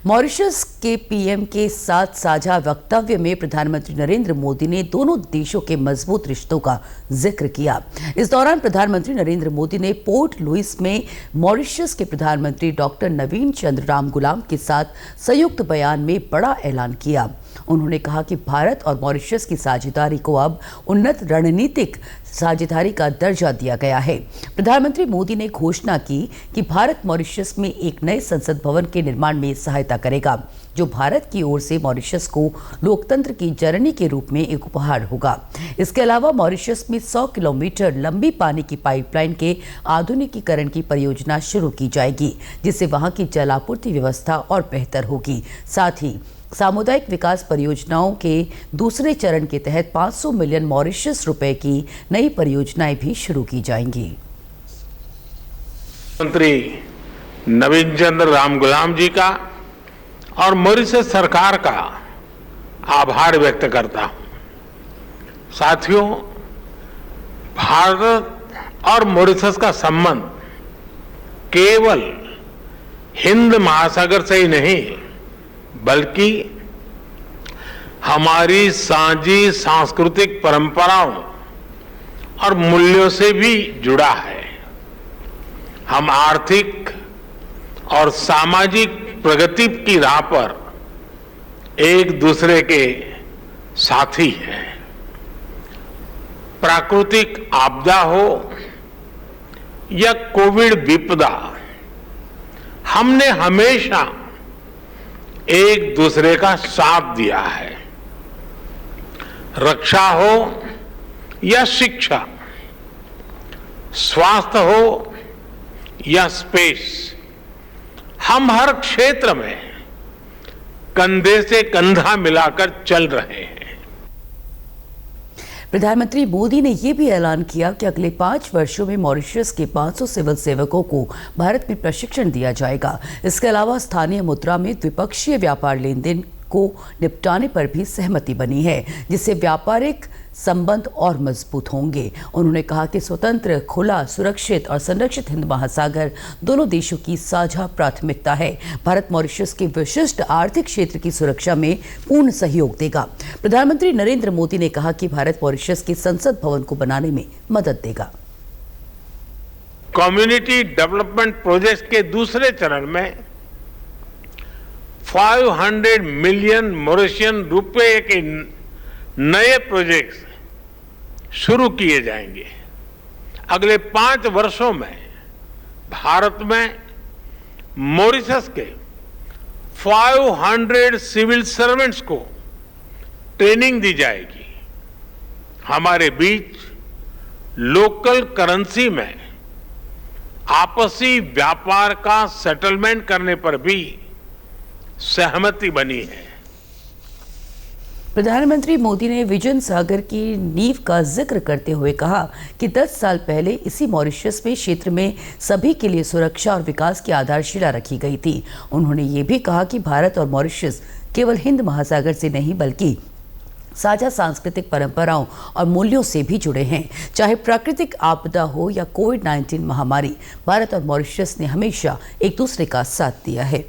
Mauritius के PM के साथ साझा वक्तव्य में प्रधानमंत्री नरेंद्र मोदी ने दोनों देशों के मजबूत रिश्तों का जिक्र किया। इस दौरान प्रधानमंत्री नरेंद्र मोदी ने पोर्ट लुइस में मॉरिशस के प्रधानमंत्री डॉक्टर नवीन चंद्र रामगुलाम के साथ संयुक्त बयान में बड़ा ऐलान किया। उन्होंने कहा कि भारत और मॉरिशस की साझेदारी को अब उन्नत रणनीतिक साझेदारी का दर्जा दिया गया है। प्रधानमंत्री मोदी ने घोषणा की कि भारत मॉरिशस में एक नए संसद भवन के निर्माण में सहायता करेगा, जो भारत की ओर से मॉरिशस को लोकतंत्र की जननी के रूप में एक उपहार होगा। इसके अलावा मॉरिशस में 100 किलोमीटर लंबी पानी की पाइपलाइन के आधुनिकीकरण की परियोजना शुरू की जाएगी, जिससे वहां की जलापूर्ति व्यवस्था और बेहतर होगी। साथ ही सामुदायिक विकास परियोजनाओं के दूसरे चरण के तहत 500 मिलियन मॉरिशस रुपए की नई परियोजनाएं भी शुरू की जाएंगी। मंत्री नवीन चंद्र रामगुलाम जी का और मॉरिशस सरकार का आभार व्यक्त करता हूं। साथियों, भारत और मॉरिशस का संबंध केवल हिंद महासागर से ही नहीं, बल्कि हमारी साझी सांस्कृतिक परंपराओं और मूल्यों से भी जुड़ा है। हम आर्थिक और सामाजिक प्रगति की राह पर एक दूसरे के साथी हैं। प्राकृतिक आपदा हो या कोविड विपदा, हमने हमेशा एक दूसरे का साथ दिया है। रक्षा हो या शिक्षा, स्वास्थ्य हो या स्पेस, हम हर क्षेत्र में कंधे से कंधा मिलाकर चल रहे हैं। प्रधानमंत्री मोदी ने यह भी ऐलान किया कि अगले 5 वर्षों में मॉरिशस के 500 सिविल सेवकों को भारत में प्रशिक्षण दिया जाएगा। इसके अलावा स्थानीय मुद्रा में द्विपक्षीय व्यापार लेन देन को निपटाने पर भी सहमति बनी है, जिससे व्यापारिक संबंध और मजबूत होंगे। उन्होंने कहा कि स्वतंत्र, खुला, सुरक्षित और संरक्षित हिंद महासागर दोनों देशों की साझा प्राथमिकता है। भारत मॉरिशस के विशिष्ट आर्थिक क्षेत्र की सुरक्षा में पूर्ण सहयोग देगा। प्रधानमंत्री नरेंद्र मोदी ने कहा कि भारत मॉरिशस के संसद भवन को बनाने में मदद देगा। कम्युनिटी डेवलपमेंट प्रोजेक्ट के दूसरे चरण में 500 मिलियन मॉरिशियन रुपए के नए प्रोजेक्ट्स शुरू किए जाएंगे। अगले 5 वर्षों में भारत में मॉरिशस के 500 सिविल सर्वेंट्स को ट्रेनिंग दी जाएगी। हमारे बीच लोकल करेंसी में आपसी व्यापार का सेटलमेंट करने पर भी सहमति बनी है। प्रधानमंत्री मोदी ने विजन सागर की नींव का जिक्र करते हुए कहा कि 10 साल पहले इसी मॉरिशस में क्षेत्र में सभी के लिए सुरक्षा और विकास की आधारशिला रखी गई थी। उन्होंने ये भी कहा कि भारत और मॉरिशस केवल हिंद महासागर से नहीं, बल्कि साझा सांस्कृतिक परंपराओं और मूल्यों से भी जुड़े हैं। चाहे प्राकृतिक आपदा हो या कोविड-19 महामारी, भारत और मॉरिशस ने हमेशा एक दूसरे का साथ दिया है।